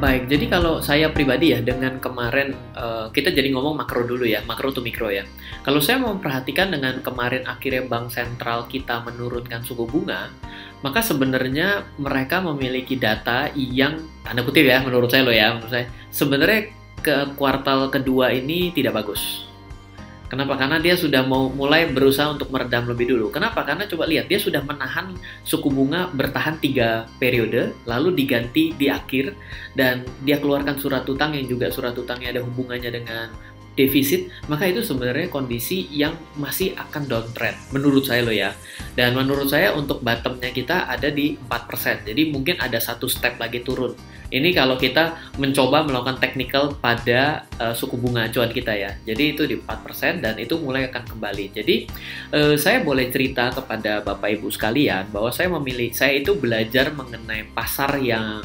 Baik, jadi kalau saya pribadi ya, dengan kemarin kita jadi ngomong makro dulu ya, makro to mikro ya. Kalau saya mau memperhatikan dengan kemarin akhirnya Bank Sentral kita menurunkan suku bunga, maka sebenarnya mereka memiliki data yang tanda kutip ya, menurut saya loh ya, menurut saya sebenarnya ke kuartal kedua ini tidak bagus. Kenapa? Karena dia sudah mau mulai berusaha untuk meredam lebih dulu. Kenapa? Karena coba lihat, dia sudah menahan suku bunga bertahan 3 periode, lalu diganti di akhir, dan dia keluarkan surat utang yang juga surat utangnya ada hubungannya dengan defisit, maka itu sebenarnya kondisi yang masih akan downtrend, menurut saya loh ya. Dan menurut saya untuk bottomnya kita ada di 4%, jadi mungkin ada satu step lagi turun. Ini kalau kita mencoba melakukan technical pada suku bunga acuan kita ya. Jadi itu di 4% dan itu mulai akan kembali. Jadi saya boleh cerita kepada Bapak Ibu sekalian bahwa saya itu belajar mengenai pasar yang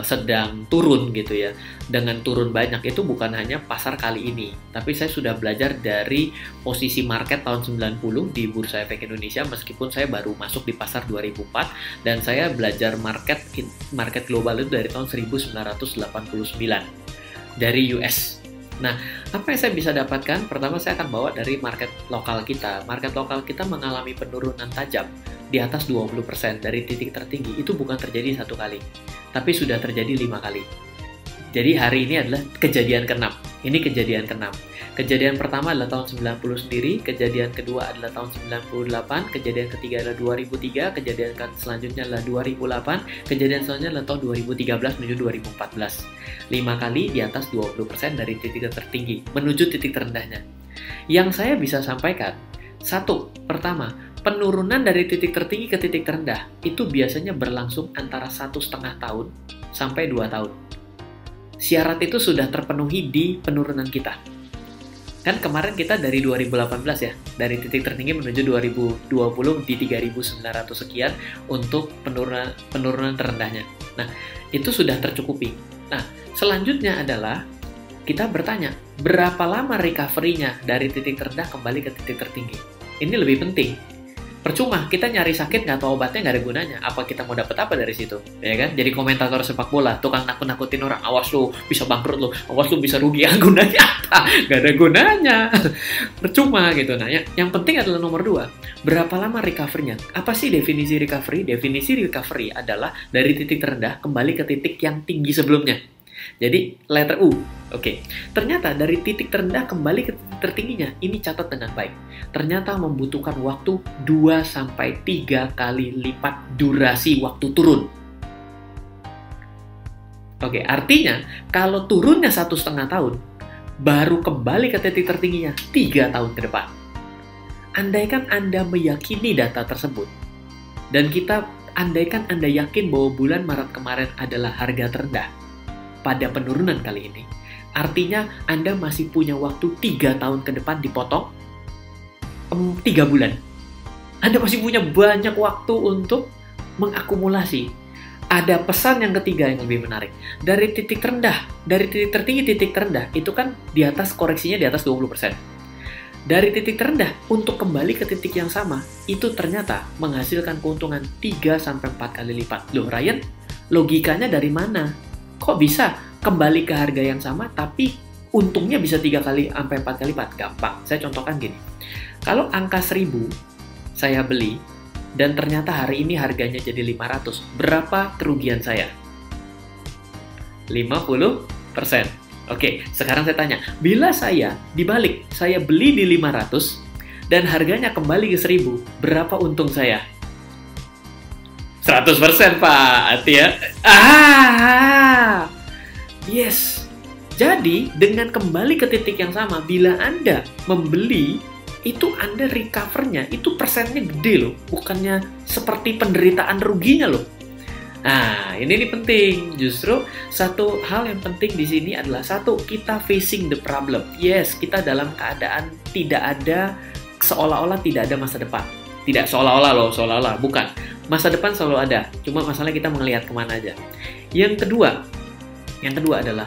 sedang turun gitu ya. Dengan turun banyak itu bukan hanya pasar kali ini, tapi saya sudah belajar dari posisi market tahun 90 di Bursa Efek Indonesia, meskipun saya baru masuk di pasar 2004, dan saya belajar market global itu dari tahun 1989 dari US. Nah, apa yang saya bisa dapatkan? Pertama, saya akan bawa dari market lokal kita. Market lokal kita mengalami penurunan tajam di atas 20% dari titik tertinggi. Itu bukan terjadi satu kali, tapi sudah terjadi 5 kali. Jadi hari ini adalah kejadian ke-6. Ini kejadian ke-6. Kejadian pertama adalah tahun 90 sendiri, kejadian kedua adalah tahun 98, kejadian ketiga adalah 2003, kejadian selanjutnya adalah 2008, kejadian selanjutnya adalah tahun 2013 menuju 2014. 5 kali di atas 20% dari titik tertinggi menuju titik terendahnya. Yang saya bisa sampaikan, pertama, penurunan dari titik tertinggi ke titik terendah itu biasanya berlangsung antara 1,5 tahun sampai 2 tahun. Syarat itu sudah terpenuhi di penurunan kita. Kan kemarin kita dari 2018 ya, dari titik tertinggi menuju 2020 di 3.900 sekian untuk penurunan terendahnya. Nah, itu sudah tercukupi. Nah, selanjutnya adalah kita bertanya, berapa lama recovery-nya dari titik terendah kembali ke titik tertinggi? Ini lebih penting. Percuma, kita nyari sakit nggak tahu obatnya nggak ada gunanya. Apa kita mau dapat apa dari situ? Ya kan? Jadi komentator sepak bola, tukang nakut-nakutin orang, awas lu bisa bangkrut lu, awas lu bisa rugi, gunanya apa? Nggak ada gunanya. Percuma gitu. Nah, yang penting adalah nomor 2, berapa lama recovery-nya? Apa sih definisi recovery? Definisi recovery adalah dari titik terendah kembali ke titik yang tinggi sebelumnya. Jadi letter U. Oke. Ternyata dari titik terendah kembali ke titik tertingginya, ini catat dengan baik. Ternyata membutuhkan waktu 2-3 kali lipat durasi waktu turun. Oke, artinya kalau turunnya 1,5 tahun, baru kembali ke titik tertingginya 3 tahun ke depan. Andaikan Anda meyakini data tersebut, dan andaikan Anda yakin bahwa bulan Maret kemarin adalah harga terendah pada penurunan kali ini, artinya Anda masih punya waktu 3 tahun ke depan dipotong 3 bulan. Anda masih punya banyak waktu untuk mengakumulasi. Ada pesan yang ketiga yang lebih menarik. Dari titik terendah, dari titik tertinggi titik terendah, itu kan di atas koreksinya di atas 20%. Dari titik terendah untuk kembali ke titik yang sama, itu ternyata menghasilkan keuntungan 3-4 kali lipat. Loh Ryan, logikanya dari mana? Kok bisa kembali ke harga yang sama tapi untungnya bisa 3 kali sampai 4 kali lipat? Gampang, saya contohkan gini. Kalau angka 1.000 saya beli dan ternyata hari ini harganya jadi 500, berapa kerugian saya? 50%. Oke, sekarang saya tanya, bila saya dibalik, saya beli di 500 dan harganya kembali ke 1.000, berapa untung saya? 100% Pak, hati ya. Yes. Jadi, dengan kembali ke titik yang sama, bila Anda membeli, itu Anda recover-nya, itu persennya gede loh. Bukannya seperti penderitaan ruginya loh. Nah, ini penting. Justru satu hal yang penting di sini adalah kita facing the problem. Yes, kita dalam keadaan seolah-olah tidak ada masa depan. Tidak seolah-olah, bukan. Masa depan selalu ada, cuma masalah kita melihat kemana aja. Yang kedua adalah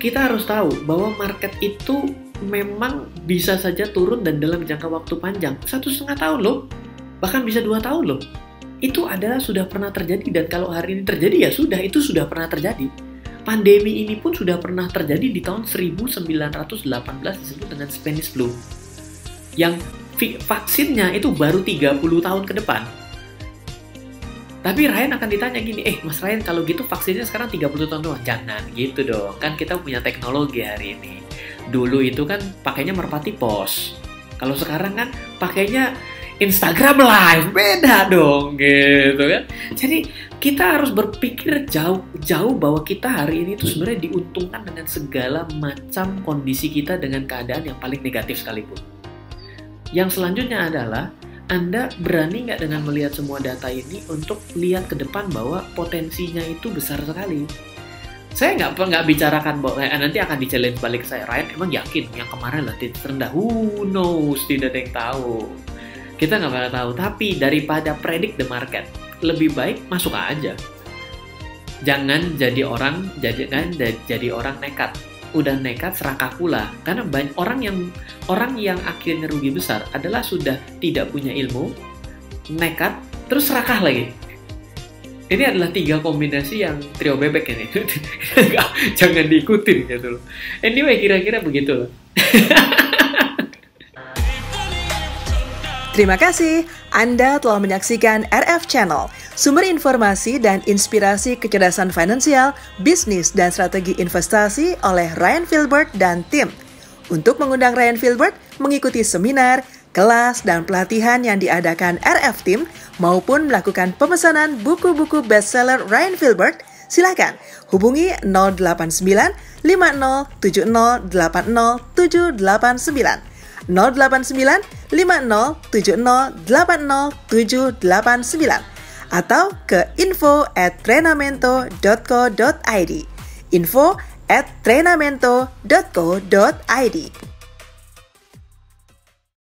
kita harus tahu bahwa market itu memang bisa saja turun dan dalam jangka waktu panjang. 1,5 tahun loh, bahkan bisa 2 tahun loh. Itu adalah sudah pernah terjadi, dan kalau hari ini terjadi ya sudah, itu sudah pernah terjadi. Pandemi ini pun sudah pernah terjadi di tahun 1918 disebut dengan Spanish flu. Yang vaksinnya itu baru 30 tahun ke depan. Tapi Ryan akan ditanya gini, Mas Ryan kalau gitu vaksinnya sekarang 30 tahun doang. Jangan gitu dong, kan kita punya teknologi hari ini. Dulu itu kan pakainya merpati pos. Kalau sekarang kan pakainya Instagram Live, beda dong gitu kan. Jadi kita harus berpikir jauh bahwa kita hari ini tuh sebenarnya diuntungkan dengan segala macam kondisi kita dengan keadaan yang paling negatif sekalipun. Yang selanjutnya adalah Anda berani nggak dengan melihat semua data ini untuk lihat ke depan bahwa potensinya itu besar sekali. Saya nggak bicarakan bahwa nanti akan di-challenge balik ke saya. Ryan emang yakin yang kemarin lah titik terendah? Who knows? Tidak ada yang tahu. Kita nggak bakal tahu. Tapi daripada predict the market, lebih baik masuk aja. Jangan jadi orang nekat. Udah nekat serakah pula. Karena banyak orang yang akhirnya rugi besar adalah sudah tidak punya ilmu, nekat, terus serakah lagi. Ini adalah 3 kombinasi yang trio bebek ini. Jangan diikutin gitu loh. Anyway, kira-kira begitu loh. Terima kasih Anda telah menyaksikan RF Channel, sumber informasi dan inspirasi kecerdasan finansial, bisnis, dan strategi investasi oleh Ryan Filbert dan tim. Untuk mengundang Ryan Filbert mengikuti seminar, kelas, dan pelatihan yang diadakan RF Team maupun melakukan pemesanan buku-buku bestseller Ryan Filbert, silakan hubungi 089 5070 80789. 089 5070 80789 atau ke info@trenamento.co.id info@trenamento.co.id.